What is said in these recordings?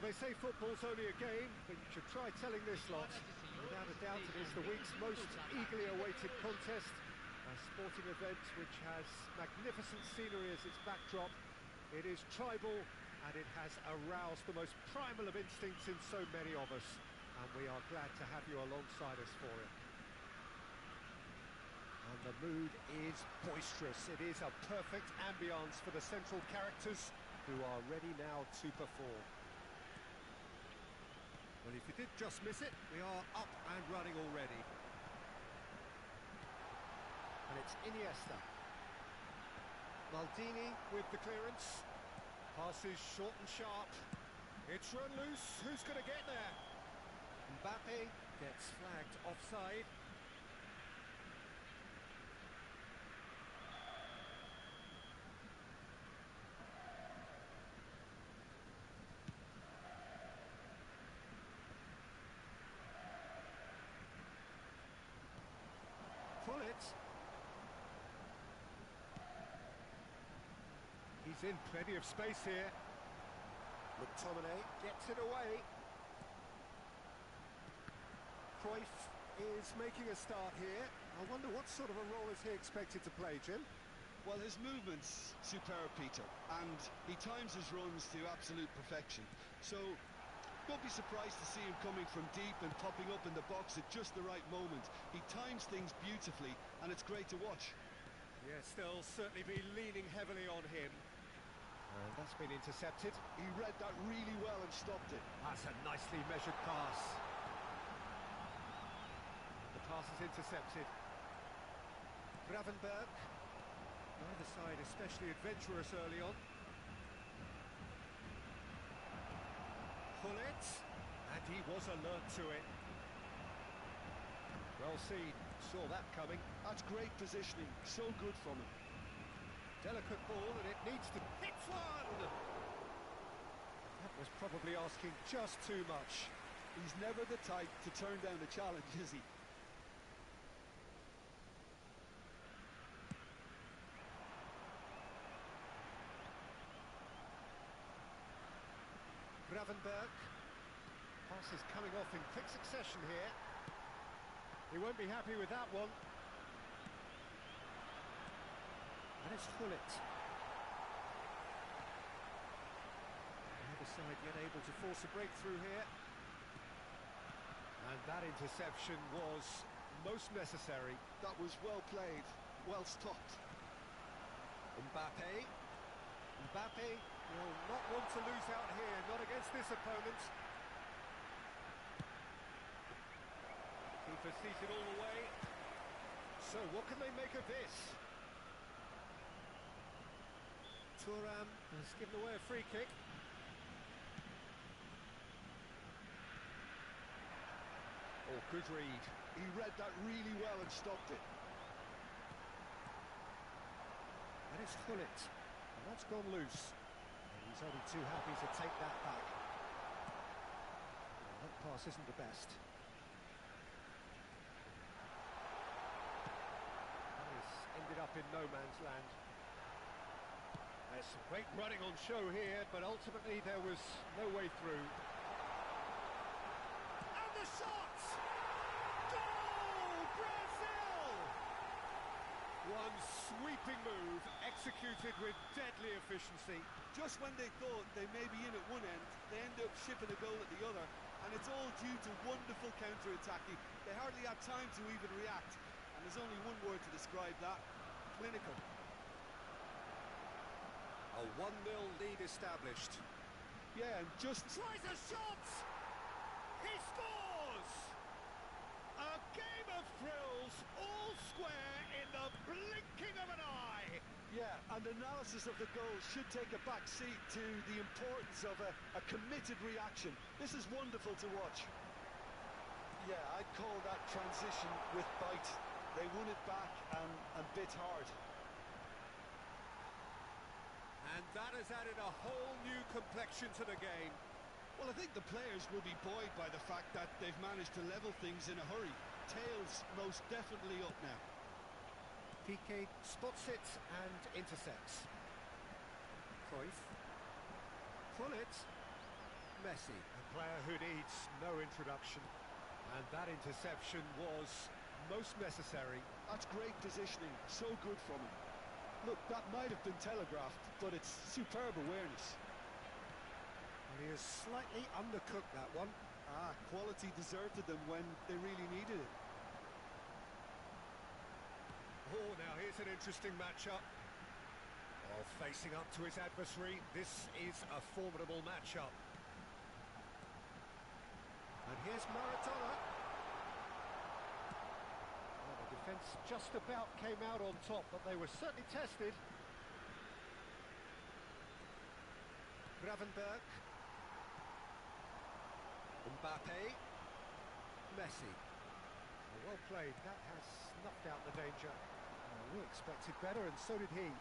they say football's only a game, but you should try telling this lot. Without a doubt, it is the week's most eagerly awaited contest. A sporting event which has magnificent scenery as its backdrop. It is tribal, and it has aroused the most primal of instincts in so many of us. And we are glad to have you alongside us for it. And the mood is boisterous. It is a perfect ambience for the central characters who are ready now to perform. Well, if you did just miss it, we are up and running already. And it's Iniesta. Maldini with the clearance. Passes short and sharp. It's run loose. Who's going to get there? Mbappe gets flagged offside. Pull it. He's in plenty of space here. McTominay gets it away. Cruyff is making a start here. I wonder what sort of a role is he expected to play, Jim? Well, his movement's superb, Peter, and he times his runs to absolute perfection. So, don't be surprised to see him coming from deep and popping up in the box at just the right moment. He times things beautifully, and it's great to watch. Yes, they'll certainly be leaning heavily on him. And that's been intercepted. He read that really well and stopped it. That's a nicely measured pass. The pass is intercepted. Gravenberg. Neither side especially adventurous early on. Pull it. And he was alert to it. Well seen. Saw that coming. That's great positioning. So good from him. Delicate ball, and it needs to hit one! That was probably asking just too much. He's never the type to turn down a challenge, is he? Gravenberg. Pass is coming off in quick succession here. He won't be happy with that one. And it's Hullet. The other side yet able to force a breakthrough here. And that interception was most necessary. That was well played, well stopped. Mbappe. Mbappe will not want to lose out here, not against this opponent. Keeper seated all the way. So what can they make of this? Thuram has given away a free kick. Oh, good read. He read that really well and stopped it. And it's Hullet. And that's gone loose. And he's only too happy to take that back. Well, that pass isn't the best. And he's ended up in no man's land. There's some great running on show here, but ultimately there was no way through. And the shot! Goal! Brazil! One sweeping move, executed with deadly efficiency. Just when they thought they may be in at one end, they end up shipping a goal at the other, and it's all due to wonderful counter-attacking. They hardly had time to even react, and there's only one word to describe that: clinical. A 1-0 lead established. Yeah, and just tries a shot! He scores! A game of thrills, all square in the blinking of an eye! Yeah, and analysis of the goal should take a back seat to the importance of a committed reaction. This is wonderful to watch. Yeah, I'd call that transition with bite. They won it back and bit hard. And that has added a whole new complexion to the game. Well, I think the players will be buoyed by the fact that they've managed to level things in a hurry. Tails most definitely up now. Piqué spots it and intercepts. Cruyff. Pull it. Messi, a player who needs no introduction. And that interception was most necessary. That's great positioning, so good from him. Look, that might have been telegraphed, but it's superb awareness. Well, he has slightly undercooked that one. Quality deserted them when they really needed it. Oh, now here's an interesting matchup. While facing up to his adversary, this is a formidable matchup. And here's Maradona. Well, the defence just about came out on top, but they were certainly tested. Gravenberg. Mbappe. Messi. Well played, that has snuffed out the danger. We expected better, and so did he.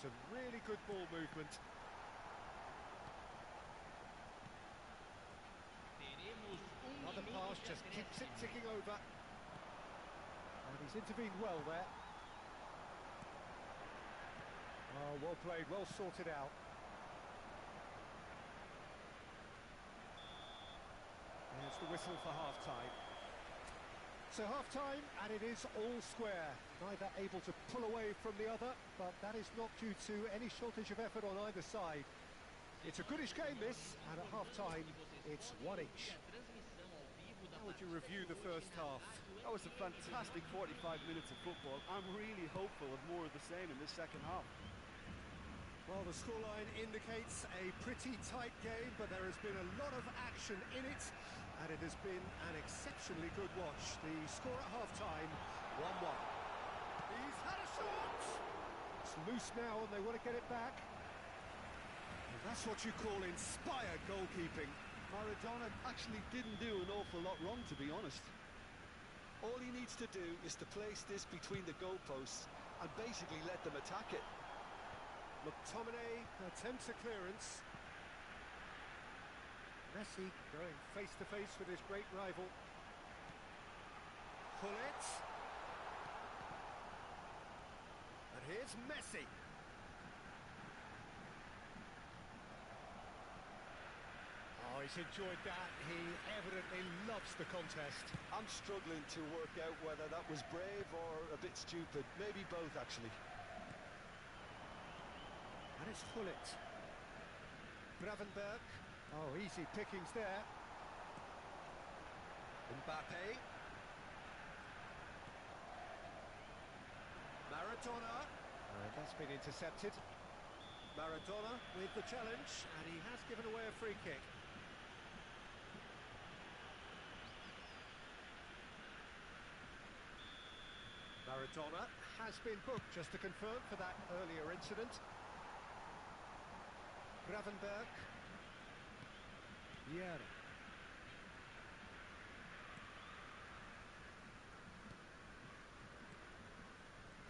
Some really good ball movement. Another pass just keeps it ticking over. And he's intervened well there. Oh, well played, well sorted out. There's the whistle for half-time. So half-time, and it is all square. Neither able to pull away from the other, but that is not due to any shortage of effort on either side. It's a goodish game, this, and at half-time, it's one each. How would you review the first half? That was a fantastic 45 minutes of football. I'm really hopeful of more of the same in this second half. Well, the scoreline indicates a pretty tight game, but there has been a lot of action in it, and it has been an exceptionally good watch. The score at half-time, 1-1. He's had a shot! It's loose now, and they want to get it back. And that's what you call inspired goalkeeping. Maradona actually didn't do an awful lot wrong, to be honest. All he needs to do is to place this between the goalposts and basically let them attack it. McTominay attempts a clearance. Messi going face-to-face with his great rival. Gullit. And here's Messi. Oh, he's enjoyed that. He evidently loves the contest. I'm struggling to work out whether that was brave or a bit stupid. Maybe both, actually. And it's Gullit. Gravenberg. Oh, easy pickings there. Mbappe. Maradona. And that's been intercepted. Maradona with the challenge, and he has given away a free kick. Maradona has been booked, just to confirm, for that earlier incident. Gravenberg. Vieira.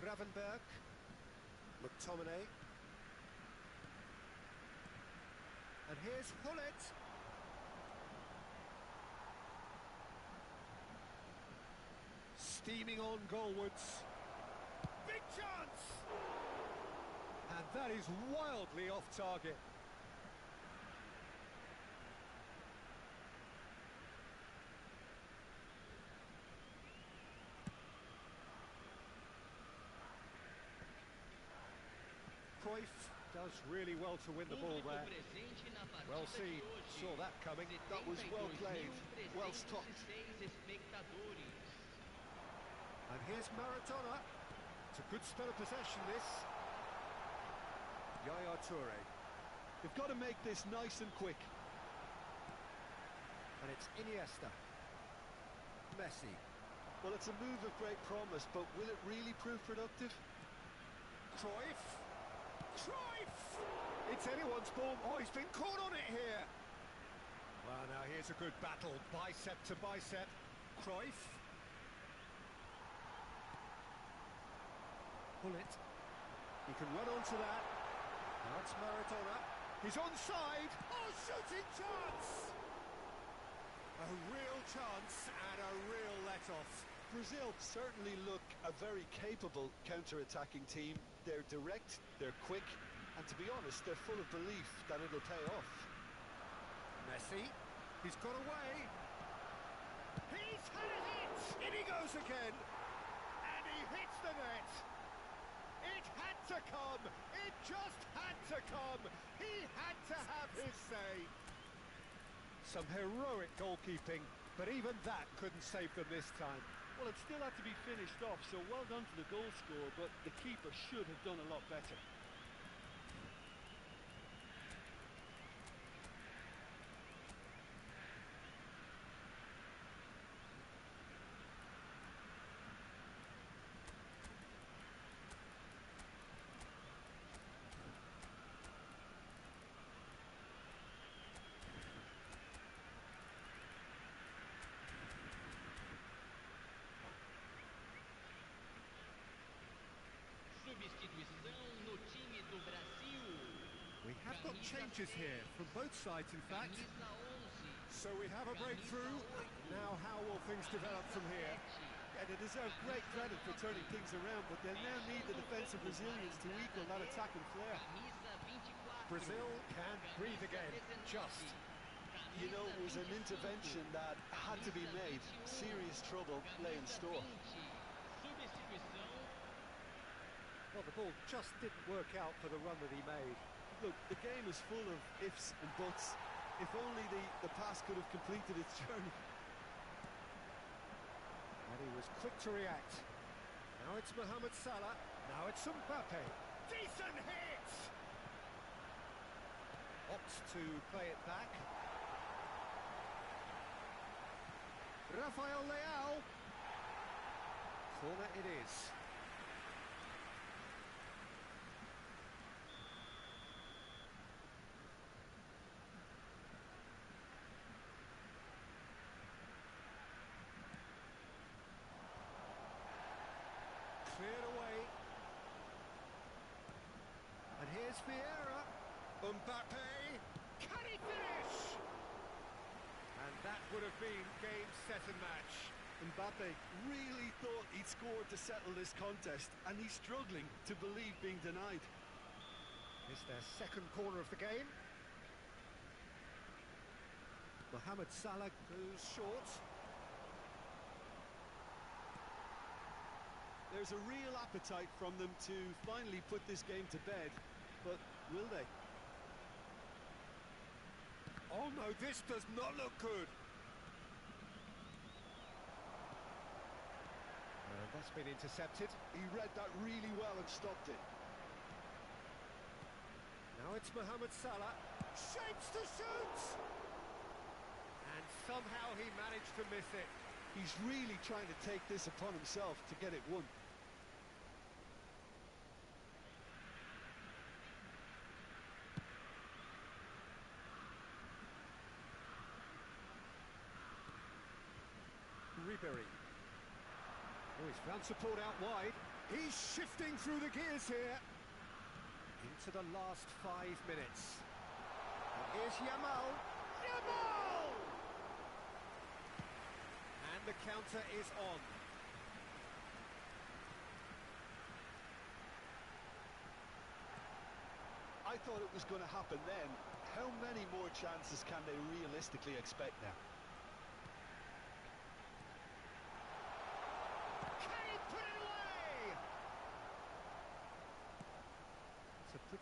Gravenberg. McTominay. And here's Gullit. Steaming on goalwards. Big chance! And that is wildly off target. Cruyff does really well to win the ball there. Well seen, saw that coming. That was well played, well stopped. And here's Maradona. It's a good spell of possession, this. Yaya Toure. They've got to make this nice and quick. And it's Iniesta. Messi. Well, it's a move of great promise, but will it really prove productive? Cruyff. Cruyff! It's anyone's ball. Oh, he's been caught on it here. Well, now here's a good battle, bicep to bicep. Cruyff. Gullit. He can run onto that. That's Maradona. He's onside. Oh, shooting chance! A real chance and a real let-off. Brazil certainly look a very capable counter-attacking team. They're direct, they're quick, And to be honest, they're full of belief that it'll pay off. Messi, he's got away. He's had a hit! In he goes again. And he hits the net. It had to come. It just had to come. He had to have his say. Some heroic goalkeeping, but even that couldn't save them this time. Well, it still had to be finished off, so well done to the goal scorer, but the keeper should have done a lot better. We have got changes here from both sides, in fact. So we have a breakthrough. Now how will things develop from here? Yeah, they deserve great credit for turning things around, but they'll now need the defensive resilience to equal that attacking flair. Brazil can breathe again, just. You know, it was an intervention that had to be made. Serious trouble lay in store. Well, the ball just didn't work out for the run that he made. Look, the game is full of ifs and buts. If only the pass could have completed its journey. And he was quick to react. Now it's Mohamed Salah. Now it's Mbappe. Decent hit! Opts to play it back. Rafael Leao. Corner it is. Cleared away. And here's Vieira. Mbappe. Can he finish? And that would have been game, set and match. Mbappe really thought he'd scored to settle this contest, and he's struggling to believe being denied. It's their second corner of the game. Mohamed Salah goes short. There's a real appetite from them to finally put this game to bed, but will they? Oh no, this does not look good. That's been intercepted. He read that really well and stopped it. Now it's Mohamed Salah. Shapes to shoot! And somehow he managed to miss it. He's really trying to take this upon himself to get it won. Ribery. Oh, he's found support out wide. He's shifting through the gears here. Into the last 5 minutes. And here's Yamal. Yamal! And the counter is on. I thought it was going to happen then. How many more chances can they realistically expect now?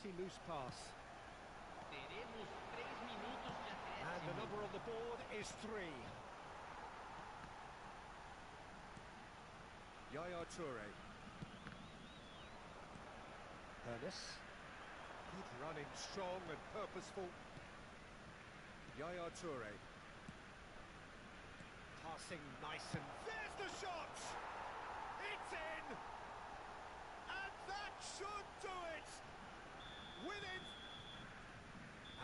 Pretty loose pass. And the number on the board is 3. Yaya Toure. Ernest. Good running, strong and purposeful. Yaya Toure. Passing nice and... There's the shot! It's in! And that should do it! With it!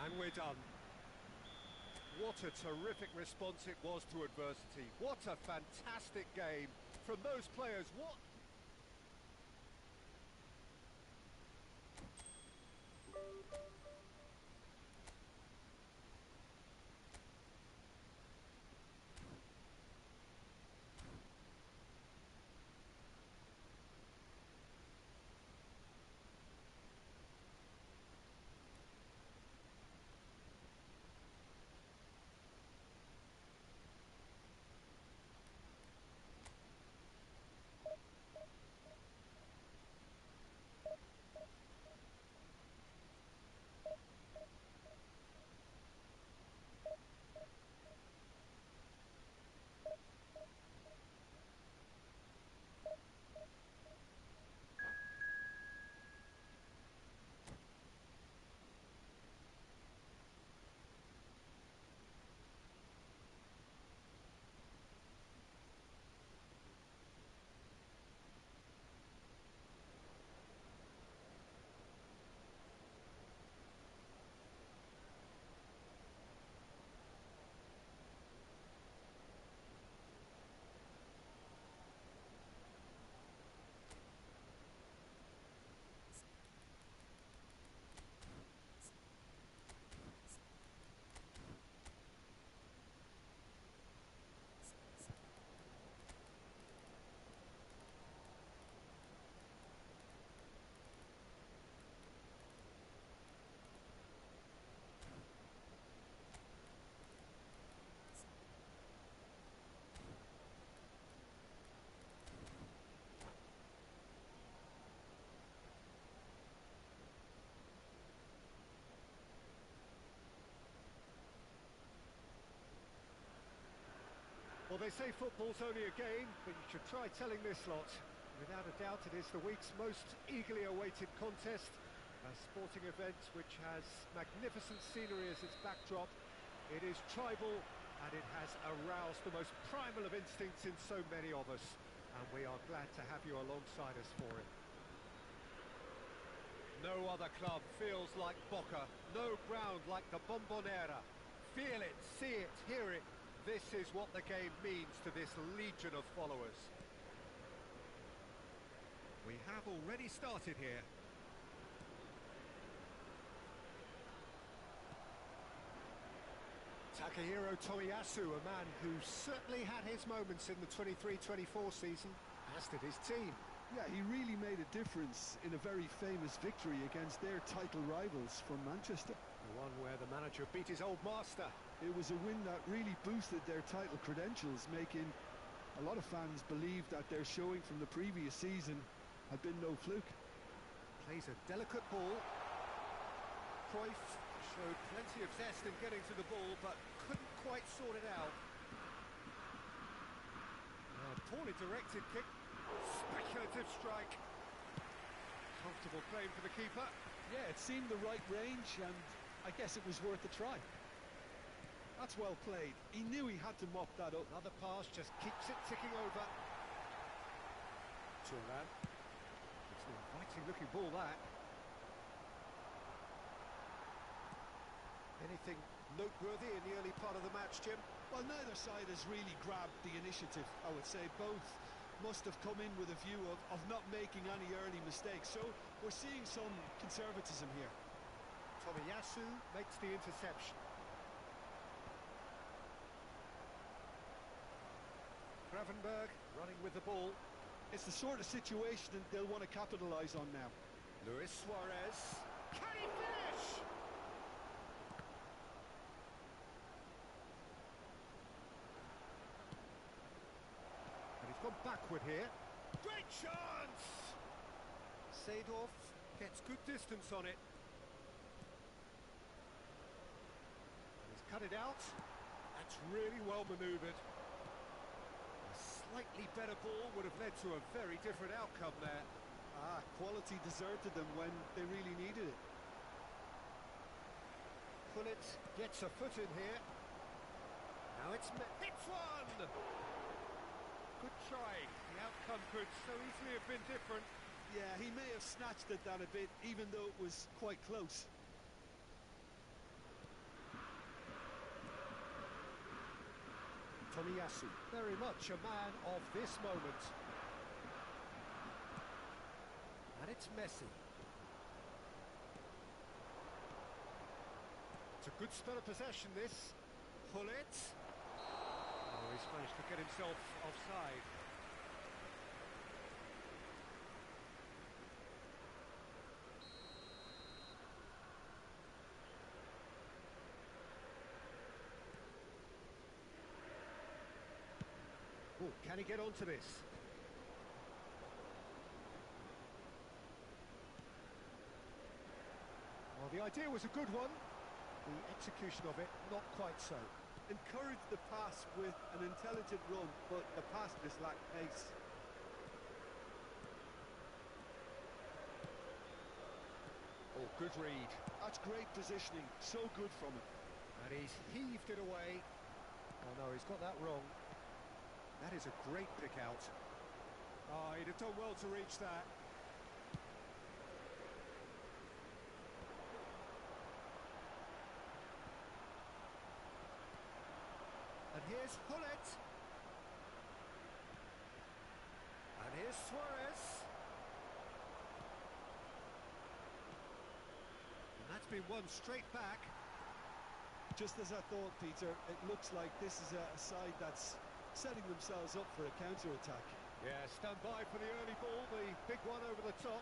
And we're done. What a terrific response it was to adversity. What a fantastic game from those players. What... Well, they say football's only a game, but you should try telling this lot. Without a doubt, it is the week's most eagerly awaited contest. A sporting event which has magnificent scenery as its backdrop. It is tribal, and it has aroused the most primal of instincts in so many of us. And we are glad to have you alongside us for it. No other club feels like Boca, no ground like the Bombonera. Feel it, see it, hear it. This is what the game means to this legion of followers. We have already started here. Takahiro Tomiyasu, a man who certainly had his moments in the 23-24 season, as did his team. Yeah, he really made a difference in a very famous victory against their title rivals from Manchester. The one where the manager beat his old master. It was a win that really boosted their title credentials, making a lot of fans believe that their showing from the previous season had been no fluke. Plays a delicate ball. Cruyff showed plenty of zest in getting to the ball, but couldn't quite sort it out. Poorly directed kick. Speculative strike. Comfortable claim for the keeper. Yeah, it seemed the right range, and I guess it was worth a try. That's well played. He knew he had to mop that up. Another pass just keeps it ticking over. Turan. It's an inviting looking ball, that. Anything noteworthy in the early part of the match, Jim? Well, neither side has really grabbed the initiative, I would say. Both must have come in with a view of not making any early mistakes. So we're seeing some conservatism here. Tomiyasu makes the interception. Gravenberg running with the ball. It's the sort of situation that they'll want to capitalise on now. Luis Suarez. Can he finish? And he's gone backward here. Great chance! Seedorf gets good distance on it. He's cut it out. That's really well manoeuvred. Slightly better ball would have led to a very different outcome there. Quality deserted them when they really needed it. Pullet gets a foot in here. Now it's hits one! Good try. The outcome could so easily have been different. Yeah, he may have snatched at that a bit, even though it was quite close. Tomiyasu, very much a man of this moment. And it's Messi. It's a good spell of possession, this. Pull it. Oh, he's managed to get himself offside. Oh, can he get onto this? Well, the idea was a good one. The execution of it, not quite so. Encouraged the pass with an intelligent run, but the pass just lacked pace. Oh, good read. That's great positioning, so good from him. And he's heaved it away. Oh no, he's got that wrong. That is a great pick out. Oh, he'd have done well to reach that. And here's Pullet. And here's Suarez. And that's been won straight back. Just as I thought, Peter, it looks like this is a side that's setting themselves up for a counter-attack. Yeah, stand by for the early ball, the big one over the top.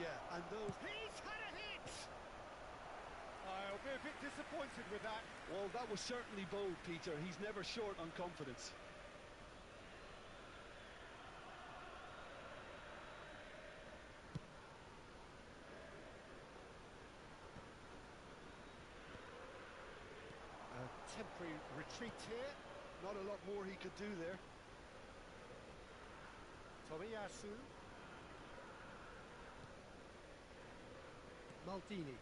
Yeah, and those... He's had a hit! I'll be a bit disappointed with that. Well, that was certainly bold, Peter. He's never short on confidence. A temporary retreat here. Not a lot more he could do there. Tomiyasu. Maldini.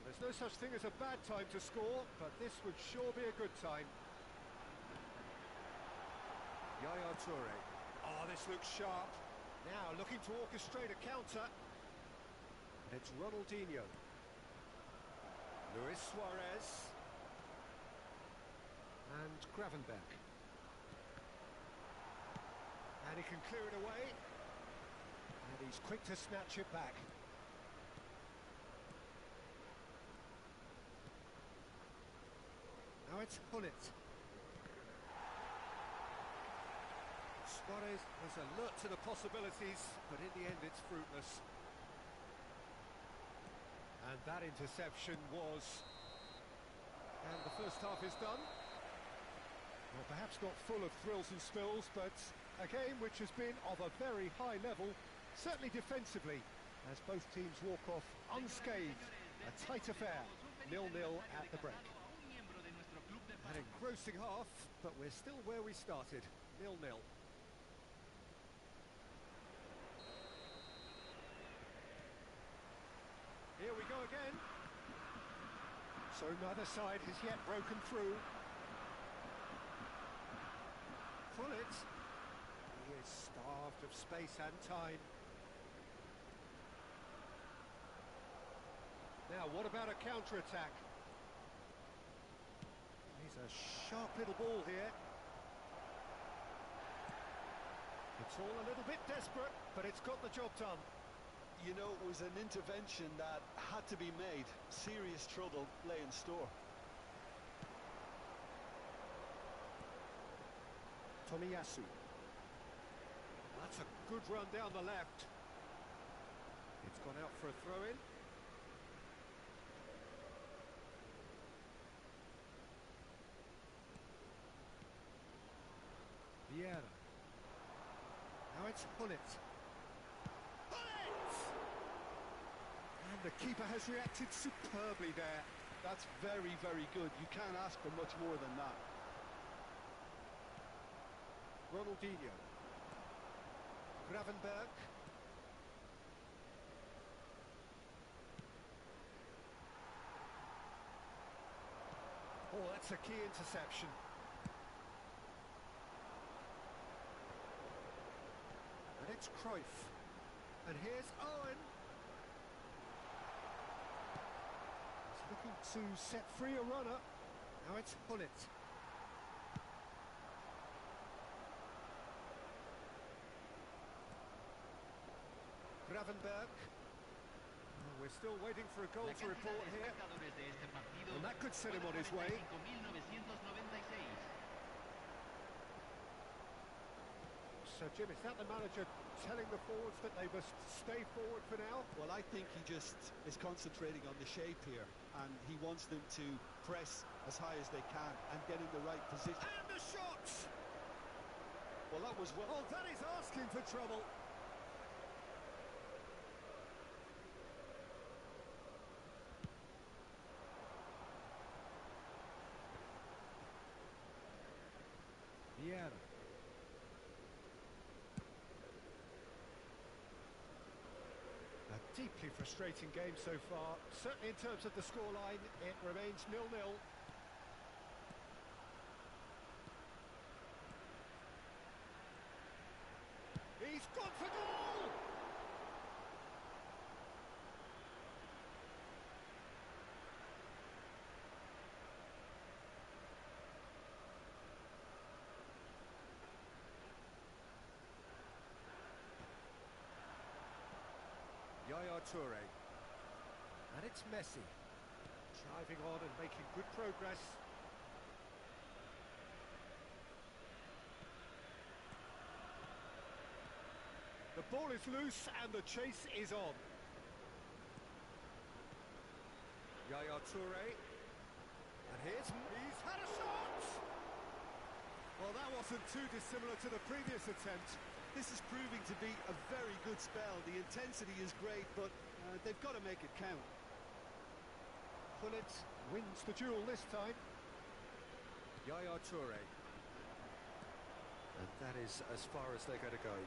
There's no such thing as a bad time to score, but this would sure be a good time. Yaya Toure. Oh, this looks sharp. Now looking to orchestrate a counter. And it's Ronaldinho. Luis Suarez. And Gravenberch. And he can clear it away. And he's quick to snatch it back. Now it's Hullet. Suarez was alert to the possibilities, but in the end it's fruitless. And that interception was... And the first half is done. Well, perhaps not full of thrills and spills, but a game which has been of a very high level, certainly defensively, as both teams walk off unscathed. A tight affair, 0-0 at the break. An engrossing half, but we're still where we started, 0-0. Here we go again. So neither side has yet broken through. Hullet. He is starved of space and time. Now, what about a counter-attack? He's a sharp little ball here. It's all a little bit desperate, but it's got the job done. You know, it was an intervention that had to be made. Serious trouble lay in store. Tomiyasu. That's a good run down the left. It's gone out for a throw-in. Vieira. Now it's Hullet. And the keeper has reacted superbly there. That's very, very good. You can't ask for much more than that. Ronaldinho. Gravenberch. Oh, that's a key interception. And it's Cruyff. And here's Owen. He's looking to set free a runner. Now it's Hullet. Gravenberch. Oh, we're still waiting for a goal to report here. And that could set him on his way. So, Jim, is that the manager telling the forwards that they must stay forward for now? Well, I think he just is concentrating on the shape here, and he wants them to press as high as they can and get in the right position. And the shot! Well, that was well... Oh, that is asking for trouble. Vieira. A deeply frustrating game so far. Certainly in terms of the scoreline, it remains 0-0. He's gone for goal! Yaya Toure. And it's Messi. Driving on and making good progress. The ball is loose and the chase is on. Yaya Toure. And he's had a shot! Well, that wasn't too dissimilar to the previous attempt. This is proving to be a very good spell. The intensity is great, but they've got to make it count. Hullet wins the duel this time. Yaya Toure. And that is as far as they're going to go.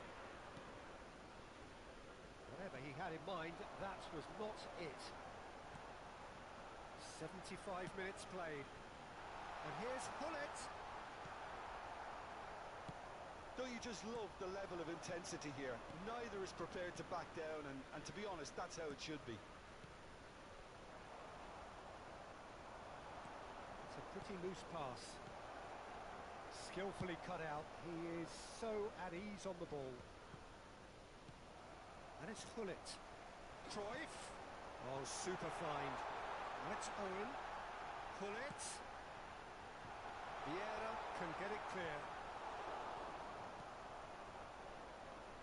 Whatever he had in mind, that was not it. 75 minutes played. And here's Hullet. Don't you just love the level of intensity here? Neither is prepared to back down, and to be honest, that's how it should be. It's a pretty loose pass. Skillfully cut out. He is so at ease on the ball. And it's Hullet. Cruyff. Oh, super find. That's Owen. Hullet. Vieira can get it clear.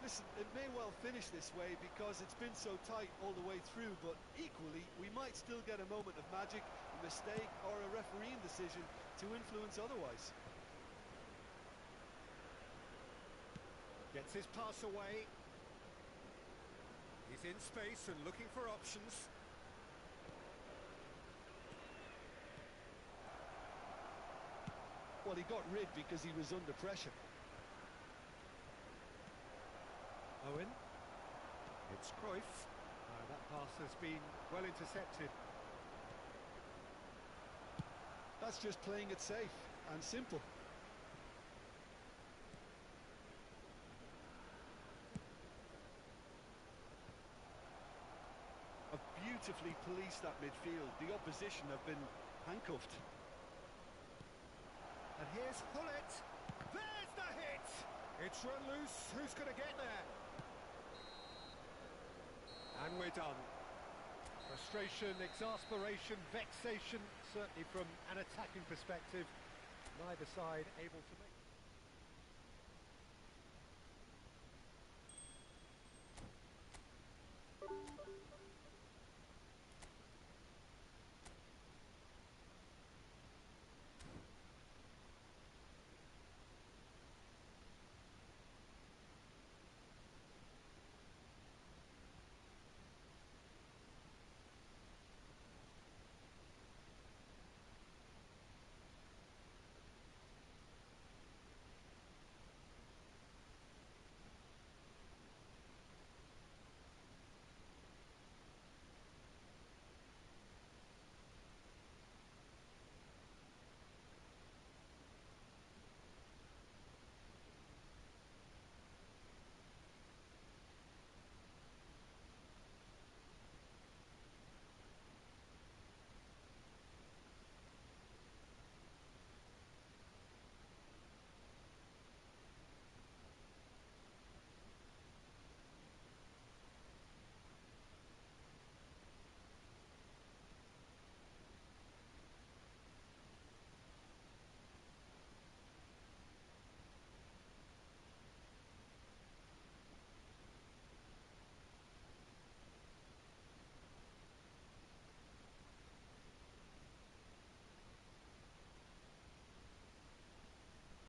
Listen, it may well finish this way because it's been so tight all the way through, but equally, we might still get a moment of magic, a mistake, or a refereeing decision to influence otherwise. Gets his pass away. He's in space and looking for options. Well, he got rid because he was under pressure. Owen. It's Cruyff. That pass has been well intercepted. That's just playing it safe and simple. Have beautifully policed that midfield. The opposition have been handcuffed. And here's Hullet. There's the hit! It's run loose. Who's going to get there? And we're done. Frustration, exasperation, vexation, certainly from an attacking perspective. Neither side able to make